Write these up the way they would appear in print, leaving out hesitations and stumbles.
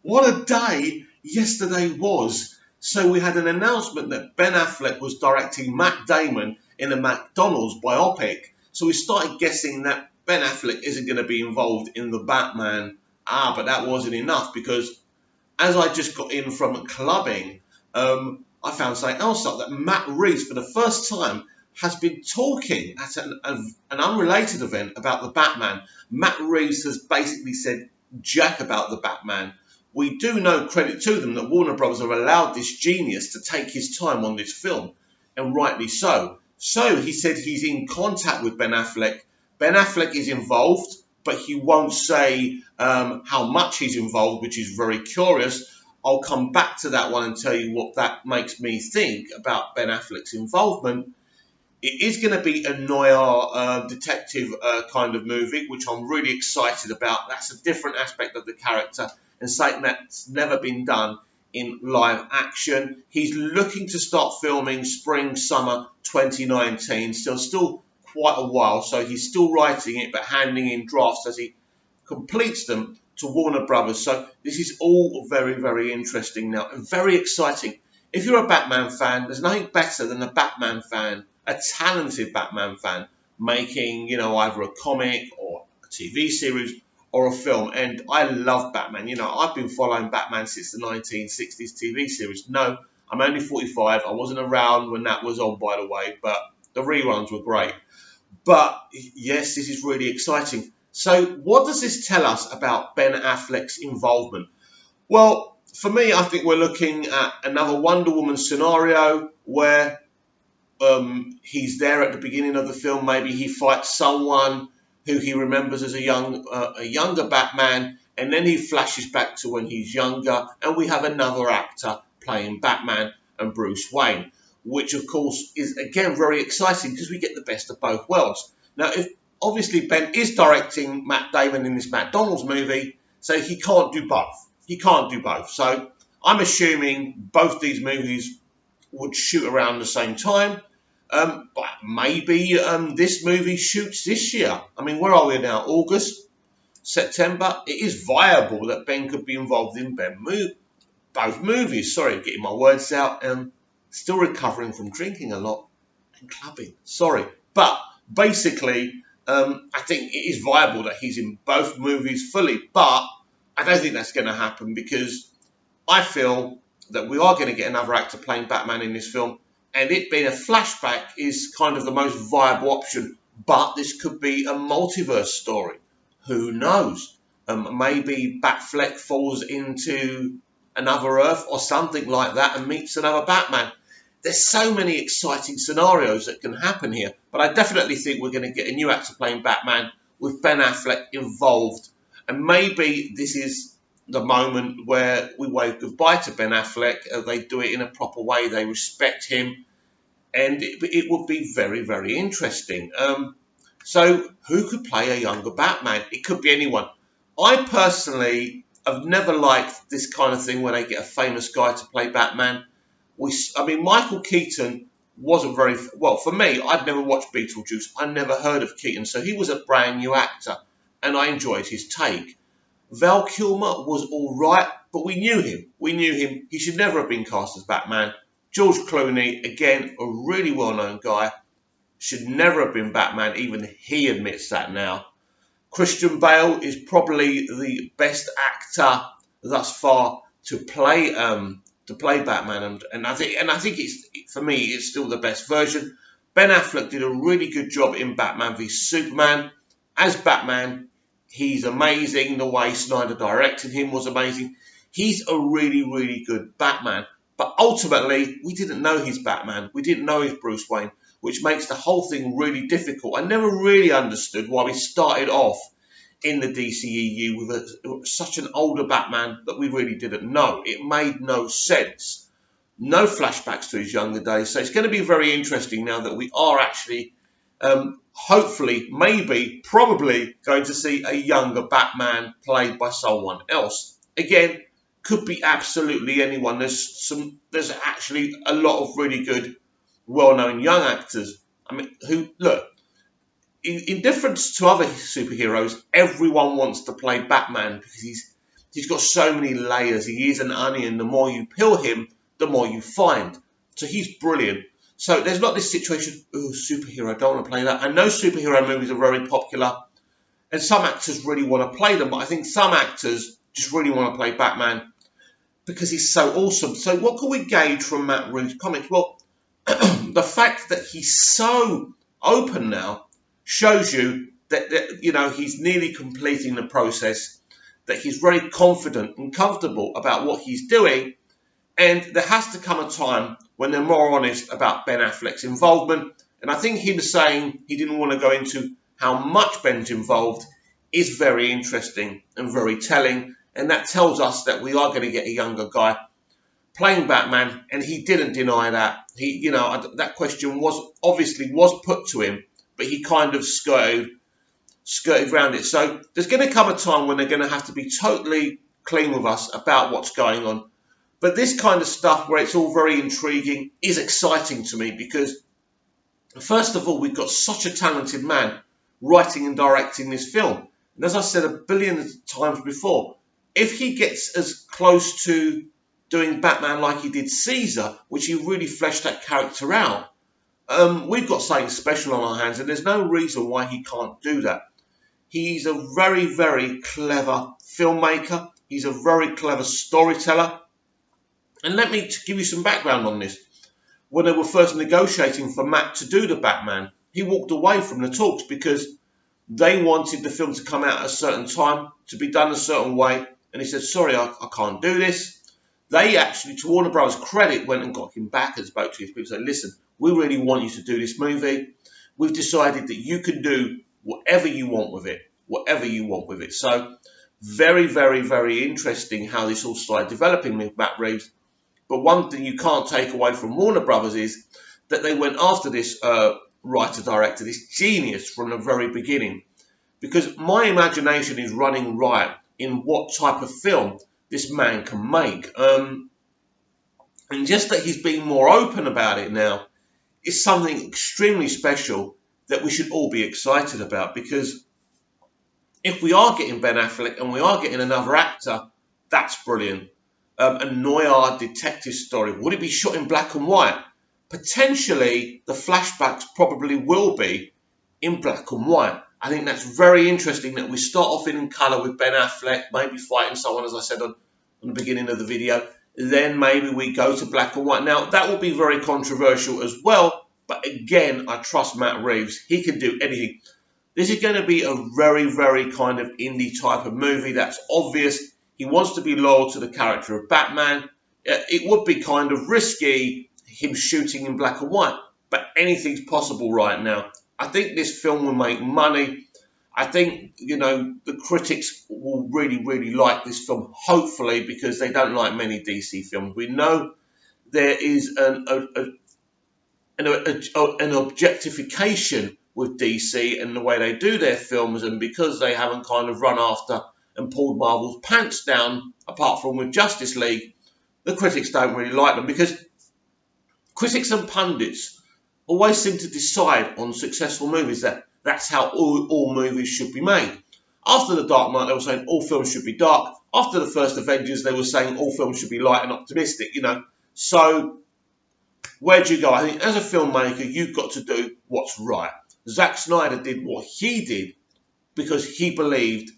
What a day yesterday was. So we had an announcement that Ben Affleck was directing Matt Damon in a McDonald's biopic. So we started guessing that Ben Affleck isn't going to be involved in the Batman. But that wasn't enough because as I just got in from clubbing, I found something else up that Matt Reeves, for the first time, has been talking at an unrelated event about the Batman. Matt Reeves has basically said jack about the Batman. We do know, credit to them, that Warner Bros. Have allowed this genius to take his time on this film, and rightly so. So he said he's in contact with Ben Affleck. Ben Affleck is involved, but he won't say how much he's involved, which is very curious. I'll come back to that one and tell you what that makes me think about Ben Affleck's involvement. It is going to be a noir detective kind of movie, which I'm really excited about. That's a different aspect of the character and something that's never been done in live action. He's looking to start filming spring, summer 2019. Still quite a while, so he's still writing it but handing in drafts as he completes them to Warner Brothers. So this is all very, very interesting now and very exciting. If you're a Batman fan, there's nothing better than a Batman fan, a talented Batman fan, making, either a comic or a TV series or a film. And I love Batman. I've been following Batman since the 1960s TV series. No, I'm only 45. I wasn't around when that was on, by the way, but the reruns were great. But yes, this is really exciting. So what does this tell us about Ben Affleck's involvement? Well, for me, I think we're looking at another Wonder Woman scenario where he's there at the beginning of the film. Maybe he fights someone who he remembers as a younger Batman, and then he flashes back to when he's younger, and we have another actor playing Batman and Bruce Wayne, which of course is again very exciting because we get the best of both worlds. Now, if obviously Ben is directing Matt Damon in this McDonald's movie, so he can't do both. So I'm assuming both these movies would shoot around the same time. But maybe this movie shoots this year. I mean, where are we now? August? September? It is viable that Ben could be involved in both movies. Sorry, getting my words out. Still recovering from drinking a lot and clubbing. Sorry. But basically, I think it is viable that he's in both movies fully. But I don't think that's going to happen because I feel that we are going to get another actor playing Batman in this film. And it being a flashback is kind of the most viable option. But this could be a multiverse story. Who knows? Maybe Batfleck falls into another Earth or something like that and meets another Batman. There's so many exciting scenarios that can happen here. But I definitely think we're going to get a new actor playing Batman with Ben Affleck involved. And maybe this is the moment where we wave goodbye to Ben Affleck. They do it in a proper way. They respect him. And it would be very, very interesting. So who could play a younger Batman? It could be anyone. I personally have never liked this kind of thing where they get a famous guy to play Batman. Michael Keaton wasn't very... Well, for me, I'd never watched Beetlejuice. I never heard of Keaton. So he was a brand new actor. And I enjoyed his take. Val Kilmer was all right, but we knew him. He should never have been cast as Batman. George Clooney, again, a really well-known guy, should never have been Batman. Even he admits that now. Christian Bale is probably the best actor thus far to play Batman, and I think it's, for me, it's still the best version. Ben Affleck did a really good job in Batman v Superman. As Batman, he's amazing. The way Snyder directed him was amazing. He's a really, really good Batman. But ultimately, we didn't know he's Batman. We didn't know he's Bruce Wayne, which makes the whole thing really difficult. I never really understood why we started off in the DCEU with such an older Batman that we really didn't know. It made no sense. No flashbacks to his younger days. So it's going to be very interesting now that we are actually, hopefully, maybe, probably going to see a younger Batman played by someone else. Again, could be absolutely anyone. There's actually a lot of really good, well-known young actors. I mean, who, look, in difference to other superheroes, everyone wants to play Batman because He's got so many layers. He is an onion. The more you peel him, the more you find. So he's brilliant. So there's not this situation, oh, superhero, I don't want to play that. I know superhero movies are very popular, and some actors really want to play them, but I think some actors just really want to play Batman because he's so awesome. So what can we gauge from Matt Reeves' comics? Well, the fact that he's so open now shows you that you know, he's nearly completing the process, that he's very confident and comfortable about what he's doing, and there has to come a time when they're more honest about Ben Affleck's involvement. And I think him saying he didn't want to go into how much Ben's involved is very interesting and very telling, and that tells us that we are going to get a younger guy playing Batman, and he didn't deny that. He, you know, that question was put to him, but he kind of skirted around it. So there's going to come a time when they're going to have to be totally clean with us about what's going on. But this kind of stuff where it's all very intriguing is exciting to me because, first of all, we've got such a talented man writing and directing this film. And as I said a billion times before, if he gets as close to doing Batman like he did Caesar, which he really fleshed that character out, we've got something special on our hands, and there's no reason why he can't do that. He's a very, very clever filmmaker. He's a very clever storyteller. And let me give you some background on this. When they were first negotiating for Matt to do the Batman, he walked away from the talks because they wanted the film to come out at a certain time, to be done a certain way. And he said, sorry, I can't do this. They actually, to Warner Bros. Credit, went and got him back and spoke to his people and said, listen, we really want you to do this movie. We've decided that you can do whatever you want with it, whatever you want with it. So very, very, very interesting how this all started developing with Matt Reeves. But one thing you can't take away from Warner Brothers is that they went after this writer-director, this genius, from the very beginning. Because my imagination is running riot in what type of film this man can make. And just that he's being more open about it now is something extremely special that we should all be excited about. Because if we are getting Ben Affleck and we are getting another actor, that's brilliant. A noir detective story. Would it be shot in black and white? Potentially, the flashbacks probably will be in black and white. I think that's very interesting that we start off in colour with Ben Affleck, maybe fighting someone, as I said on the beginning of the video. Then maybe we go to black and white. Now, that will be very controversial as well. But again, I trust Matt Reeves. He can do anything. This is going to be a very, very kind of indie type of movie. That's obvious. He wants to be loyal to the character of Batman. It would be kind of risky, him shooting in black and white, but anything's possible right now. I think this film will make money. I think, you know, the critics will really, really like this film, hopefully, because they don't like many DC films. We know there is an objectification with DC and the way they do their films, and because they haven't kind of run after and pulled Marvel's pants down, apart from with Justice League, the critics don't really like them, because critics and pundits always seem to decide on successful movies that that's how all movies should be made. After The Dark Knight, they were saying all films should be dark. After the first Avengers, they were saying all films should be light and optimistic, you know. So where do you go? I think as a filmmaker, you've got to do what's right. Zack Snyder did what he did because he believed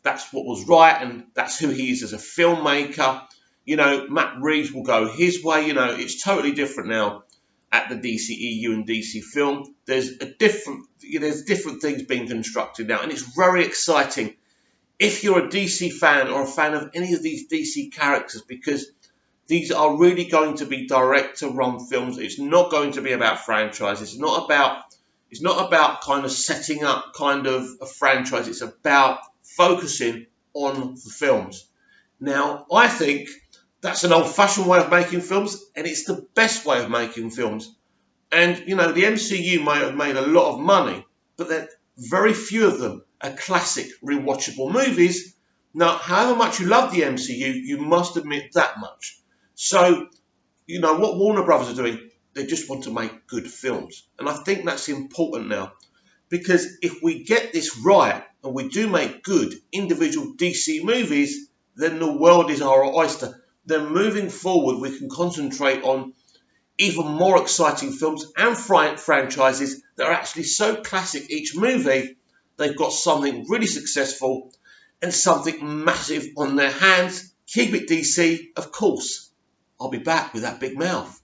that's what was right, and that's who he is as a filmmaker. You know, Matt Reeves will go his way. You know, it's totally different now at the DCEU and DC Film. There's different things being constructed now, and it's very exciting if you're a DC fan or a fan of any of these DC characters, because these are really going to be director-run films. It's not going to be about franchises. It's not about kind of setting up kind of a franchise. It's about focusing on the films. Now, I think that's an old-fashioned way of making films, and it's the best way of making films. And, you know, the MCU might have made a lot of money, but very few of them are classic, rewatchable movies. Now, however much you love the MCU, you must admit that much. So, you know, what Warner Brothers are doing, they just want to make good films. And I think that's important now, because if we get this right and we do make good individual DC movies, then the world is our oyster. Then moving forward, we can concentrate on even more exciting films and franchises that are actually so classic each movie, they've got something really successful and something massive on their hands. Keep it DC, of course. I'll be back with that big mouth.